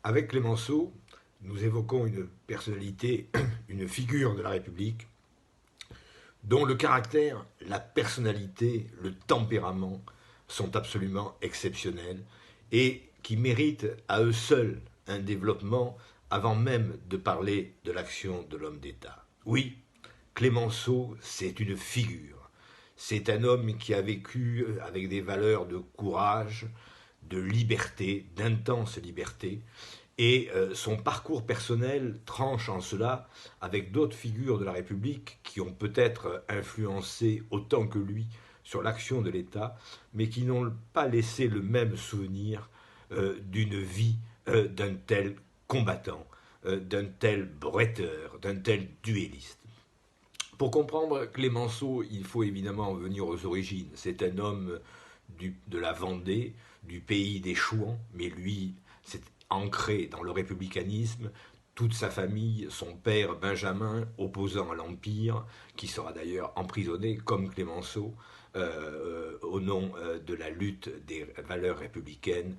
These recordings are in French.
Avec Clémenceau, nous évoquons une personnalité, une figure de la République, dont le caractère, la personnalité, le tempérament sont absolument exceptionnels et qui méritent à eux seuls un développement avant même de parler de l'action de l'homme d'État. Oui, Clémenceau, c'est une figure. C'est un homme qui a vécu avec des valeurs de courage, de liberté, d'intense liberté, et son parcours personnel tranche en cela avec d'autres figures de la République qui ont peut-être influencé autant que lui sur l'action de l'État, mais qui n'ont pas laissé le même souvenir d'une vie d'un tel combattant, d'un tel bretteur, d'un tel duelliste. Pour comprendre Clémenceau, il faut évidemment venir aux origines. C'est un homme de la Vendée, du pays des Chouans, mais lui, c'est ancré dans le républicanisme. Toute sa famille, son père Benjamin, opposant à l'Empire, qui sera d'ailleurs emprisonné comme Clémenceau, au nom de la lutte des valeurs républicaines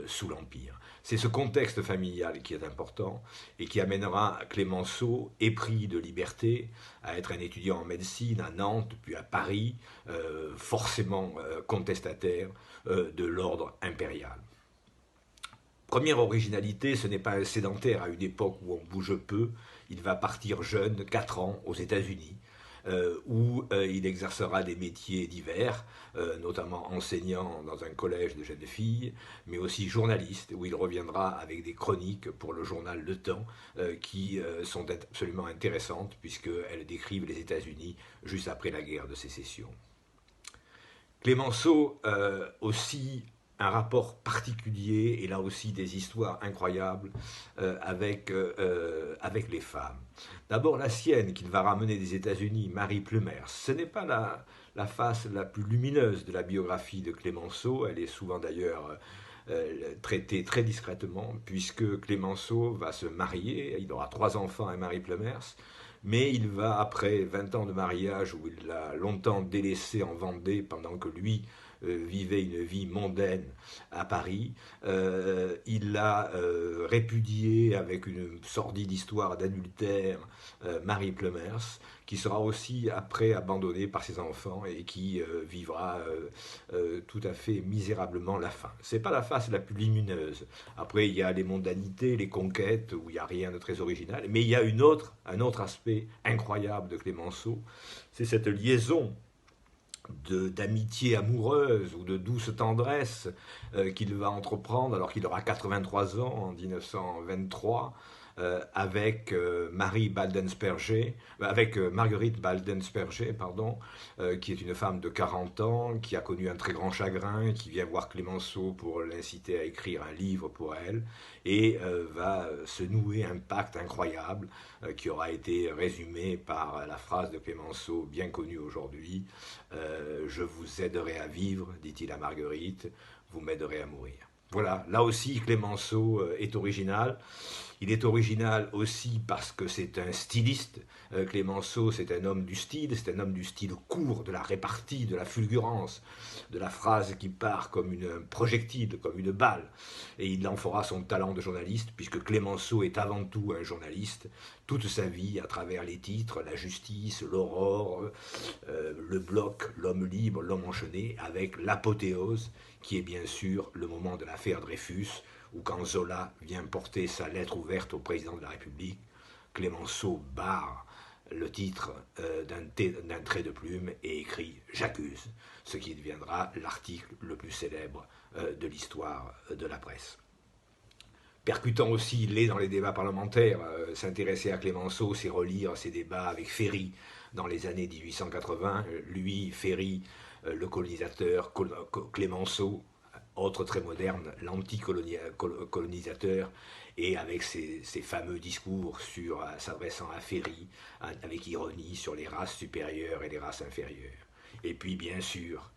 sous l'Empire. C'est ce contexte familial qui est important et qui amènera Clémenceau, épris de liberté, à être un étudiant en médecine à Nantes, puis à Paris, forcément contestataire de l'ordre impérial. Première originalité, ce n'est pas un sédentaire à une époque où on bouge peu. Il va partir jeune, 4 ans, aux États-Unis, où il exercera des métiers divers, notamment enseignant dans un collège de jeunes filles, mais aussi journaliste, où il reviendra avec des chroniques pour le journal Le Temps, qui sont absolument intéressantes, puisqu'elles décrivent les États-Unis juste après la guerre de sécession. Clémenceau aussi un rapport particulier et là aussi des histoires incroyables avec les femmes. D'abord la sienne qu'il va ramener des États-Unis, Marie Plumers. Ce n'est pas la face la plus lumineuse de la biographie de Clémenceau, elle est souvent d'ailleurs traitée très discrètement, puisque Clémenceau va se marier, il aura 3 enfants à Marie Plumers, mais il va, après 20 ans de mariage où il l'a longtemps délaissé en Vendée pendant que lui vivait une vie mondaine à Paris, il l'a répudié avec une sordide histoire d'adultère, Marie Plumers, qui sera aussi après abandonnée par ses enfants et qui vivra tout à fait misérablement la fin. C'est pas la face la plus lumineuse. Après, il y a les mondanités, les conquêtes, où il n'y a rien de très original, mais il y a un autre aspect incroyable de Clémenceau, c'est cette liaison d'amitié amoureuse ou de douce tendresse qu'il va entreprendre alors qu'il aura 83 ans en 1923 avec Marie Baldensperger, avec Marguerite Baldensperger, pardon, qui est une femme de 40 ans, qui a connu un très grand chagrin, qui vient voir Clémenceau pour l'inciter à écrire un livre pour elle, et va se nouer un pacte incroyable qui aura été résumé par la phrase de Clémenceau bien connue aujourd'hui, je vous aiderai à vivre, dit-il à Marguerite, vous m'aiderez à mourir. Voilà, là aussi Clémenceau est original. Il est original aussi parce que c'est un styliste. Clémenceau, c'est un homme du style, c'est un homme du style court, de la répartie, de la fulgurance, de la phrase qui part comme un projectile, comme une balle. Et il en fera son talent de journaliste, puisque Clémenceau est avant tout un journaliste, toute sa vie, à travers les titres, la justice, l'aurore, le bloc, l'homme libre, l'homme enchaîné, avec l'apothéose, qui est bien sûr le moment de l'affaire Dreyfus, où quand Zola vient porter sa lettre ouverte au président de la République, Clémenceau barre le titre d'un trait de plume et écrit « J'accuse », ce qui deviendra l'article le plus célèbre de l'histoire de la presse. Percutant aussi, il est dans les débats parlementaires. S'intéresser à Clémenceau, c'est relire ses débats avec Ferry dans les années 1880. Lui, Ferry, le colonisateur, Clémenceau, autre très moderne, l'anticolonisateur, et avec ses fameux discours s'adressant à Ferry, avec ironie, sur les races supérieures et les races inférieures. Et puis, bien sûr,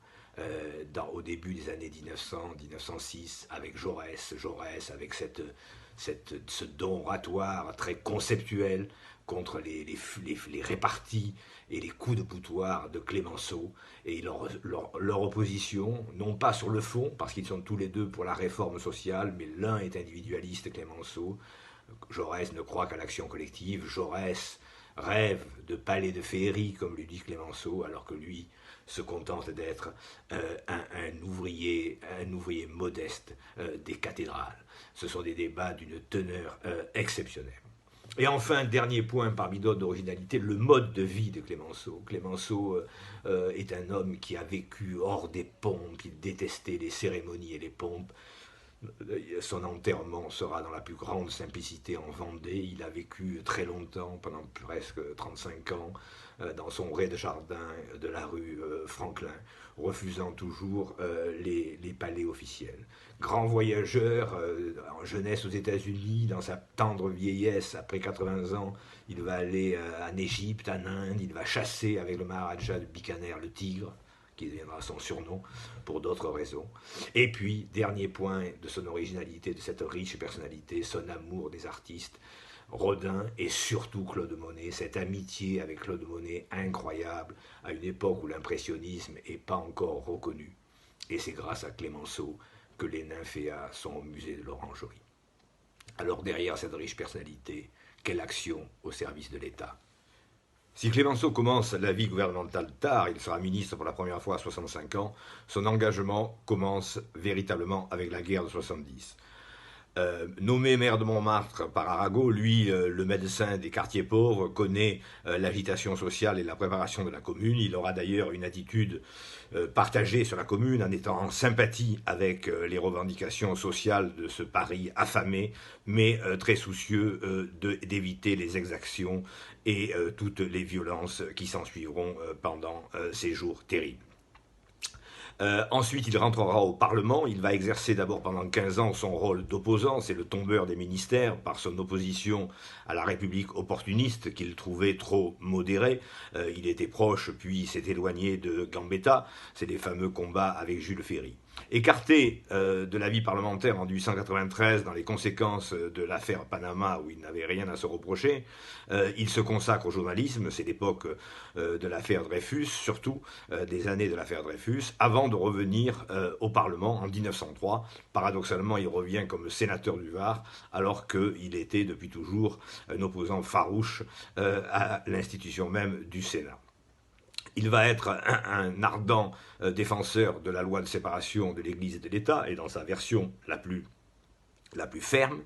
au début des années 1900-1906, avec Jaurès avec ce don oratoire très conceptuel contre les réparties et les coups de boutoir de Clémenceau et leur opposition, non pas sur le fond, parce qu'ils sont tous les deux pour la réforme sociale, mais l'un est individualiste, Clémenceau. Jaurès ne croit qu'à l'action collective. Jaurès rêve de palais de féerie, comme lui dit Clémenceau, alors que lui se contente d'être un ouvrier modeste des cathédrales. Ce sont des débats d'une teneur exceptionnelle. Et enfin, dernier point parmi d'autres d'originalité, le mode de vie de Clémenceau. Clémenceau est un homme qui a vécu hors des pompes, il détestait les cérémonies et les pompes. Son enterrement sera dans la plus grande simplicité en Vendée. Il a vécu très longtemps, pendant presque 35 ans, dans son rez-de-jardin de la rue Franklin, refusant toujours les palais officiels. Grand voyageur, en jeunesse aux États-Unis, dans sa tendre vieillesse, après 80 ans, il va aller en Égypte, en Inde, il va chasser avec le Maharaja de Bikaner, le tigre, qui deviendra son surnom pour d'autres raisons. Et puis, dernier point de son originalité, de cette riche personnalité, son amour des artistes, Rodin et surtout Claude Monet, cette amitié avec Claude Monet incroyable, à une époque où l'impressionnisme n'est pas encore reconnu. Et c'est grâce à Clémenceau que les nymphéas sont au musée de l'Orangerie. Alors derrière cette riche personnalité, quelle action au service de l'État? Si Clémenceau commence la vie gouvernementale tard, il sera ministre pour la première fois à 65 ans, son engagement commence véritablement avec la guerre de 70. Nommé maire de Montmartre par Arago, lui, le médecin des quartiers pauvres, connaît l'agitation sociale et la préparation de la commune. Il aura d'ailleurs une attitude partagée sur la commune, en étant en sympathie avec les revendications sociales de ce Paris affamé, mais très soucieux d'éviter les exactions et toutes les violences qui s'ensuivront pendant ces jours terribles. Ensuite, il rentrera au Parlement. Il va exercer d'abord pendant 15 ans son rôle d'opposant. C'est le tombeur des ministères par son opposition à la République opportuniste qu'il trouvait trop modérée. Il était proche, puis s'est éloigné de Gambetta. C'est les fameux combats avec Jules Ferry. Écarté de la vie parlementaire en 1893 dans les conséquences de l'affaire Panama où il n'avait rien à se reprocher, il se consacre au journalisme, c'est l'époque de l'affaire Dreyfus, surtout des années de l'affaire Dreyfus, avant de revenir au Parlement en 1903. Paradoxalement, il revient comme sénateur du Var, alors qu'il était depuis toujours un opposant farouche à l'institution même du Sénat. Il va être un ardent défenseur de la loi de séparation de l'Église et de l'État, et dans sa version la plus ferme,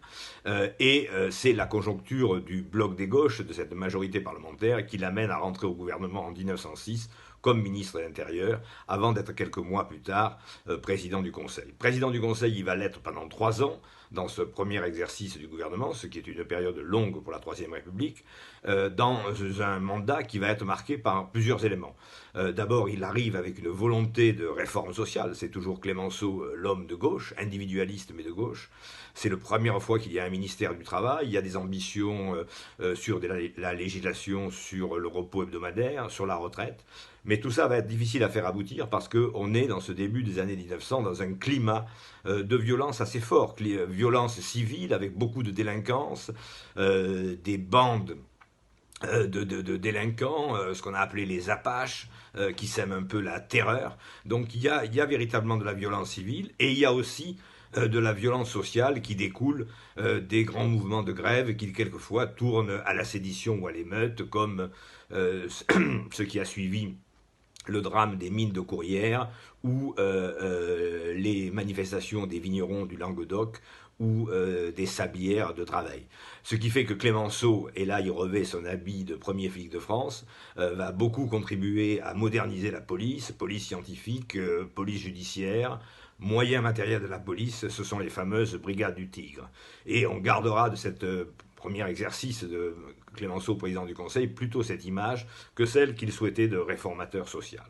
et c'est la conjoncture du bloc des gauches, de cette majorité parlementaire, qui l'amène à rentrer au gouvernement en 1906 comme ministre de l'Intérieur, avant d'être quelques mois plus tard président du Conseil. Président du Conseil, il va l'être pendant 3 ans, dans ce premier exercice du gouvernement, ce qui est une période longue pour la Troisième République, dans un mandat qui va être marqué par plusieurs éléments. D'abord, il arrive avec une volonté de réforme sociale, c'est toujours Clémenceau, l'homme de gauche, individualiste mais de gauche. C'est la première fois qu'il y a un ministère du Travail, il y a des ambitions sur la législation, sur le repos hebdomadaire, sur la retraite. Mais tout ça va être difficile à faire aboutir parce qu'on est dans ce début des années 1900 dans un climat de violence assez fort, violence civile avec beaucoup de délinquance, des bandes de délinquants, ce qu'on a appelé les Apaches, qui sèment un peu la terreur. Donc il y a véritablement de la violence civile et il y a aussi de la violence sociale qui découle des grands mouvements de grève qui quelquefois tournent à la sédition ou à l'émeute, comme ce qui a suivi le drame des mines de Courrières ou les manifestations des vignerons du Languedoc ou des sablières de travail. Ce qui fait que Clémenceau, et là il revêt son habit de premier flic de France, va beaucoup contribuer à moderniser la police scientifique, police judiciaire, moyens matériels de la police, ce sont les fameuses brigades du Tigre. Et on gardera de cette premier exercice de Clémenceau, président du Conseil, plutôt cette image que celle qu'il souhaitait de réformateur social.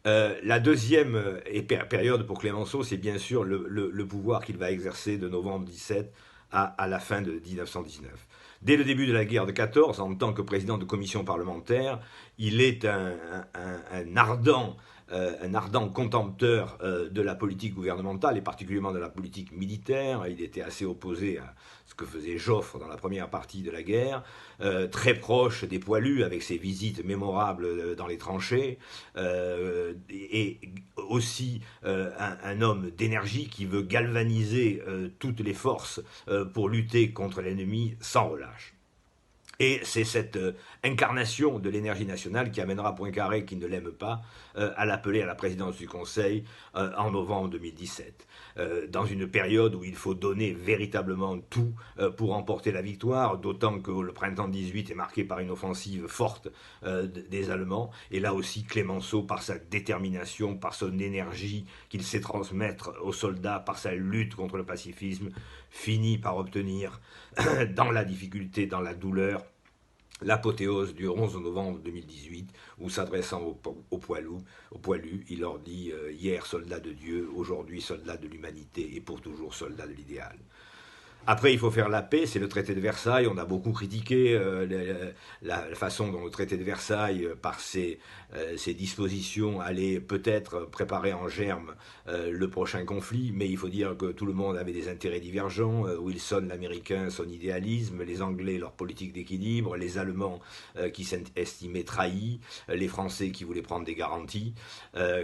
La deuxième période pour Clémenceau, c'est bien sûr le pouvoir qu'il va exercer de novembre 17 à la fin de 1919. Dès le début de la guerre de 14, en tant que président de commission parlementaire, il est un ardent un ardent contempteur de la politique gouvernementale et particulièrement de la politique militaire. Il était assez opposé à ce que faisait Joffre dans la première partie de la guerre, très proche des poilus avec ses visites mémorables dans les tranchées, et aussi un homme d'énergie qui veut galvaniser toutes les forces pour lutter contre l'ennemi sans relâche. Et c'est cette incarnation de l'énergie nationale qui amènera Poincaré, qui ne l'aime pas, à l'appeler à la présidence du Conseil en novembre 2017. Dans une période où il faut donner véritablement tout pour emporter la victoire, d'autant que le printemps 18 est marqué par une offensive forte des Allemands. Et là aussi, Clémenceau, par sa détermination, par son énergie qu'il sait transmettre aux soldats, par sa lutte contre le pacifisme, finit par obtenir, dans la difficulté, dans la douleur, l'apothéose du 11 novembre 2018, où s'adressant aux poilus, il leur dit « Hier soldat de Dieu, aujourd'hui soldat de l'humanité et pour toujours soldat de l'idéal ». Après, il faut faire la paix, c'est le traité de Versailles. On a beaucoup critiqué la façon dont le traité de Versailles, par ses dispositions, allait peut-être préparer en germe le prochain conflit. Mais il faut dire que tout le monde avait des intérêts divergents. Wilson, l'Américain, son idéalisme, les Anglais, leur politique d'équilibre, les Allemands qui s'estimaient trahis, les Français qui voulaient prendre des garanties.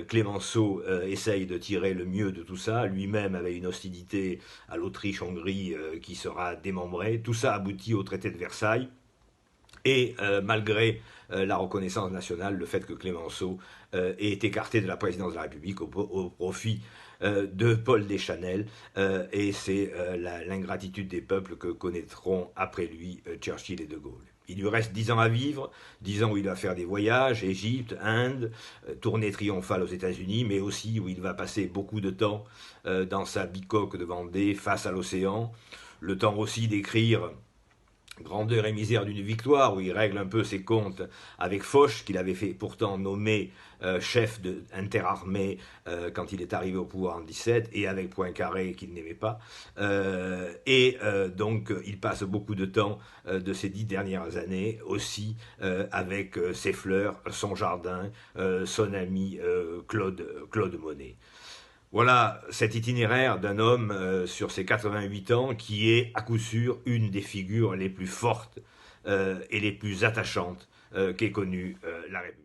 Clémenceau essaye de tirer le mieux de tout ça. Lui-même avait une hostilité à l'Autriche-Hongrie qui sera démembré. Tout ça aboutit au traité de Versailles. Et malgré la reconnaissance nationale, le fait que Clémenceau est écarté de la présidence de la République au profit de Paul Deschanel, et c'est l'ingratitude des peuples que connaîtront après lui Churchill et De Gaulle. Il lui reste 10 ans à vivre, 10 ans où il va faire des voyages, Égypte, Inde, tournée triomphale aux États-Unis, mais aussi où il va passer beaucoup de temps dans sa bicoque de Vendée face à l'océan. Le temps aussi d'écrire Grandeur et misère d'une victoire, où il règle un peu ses comptes avec Foch, qu'il avait fait pourtant nommer chef interarmée quand il est arrivé au pouvoir en 17, et avec Poincaré qu'il n'aimait pas. Donc il passe beaucoup de temps de ces 10 dernières années aussi avec ses fleurs, son jardin, son ami Claude Monet. Voilà cet itinéraire d'un homme sur ses 88 ans qui est à coup sûr une des figures les plus fortes et les plus attachantes qu'ait connue la République.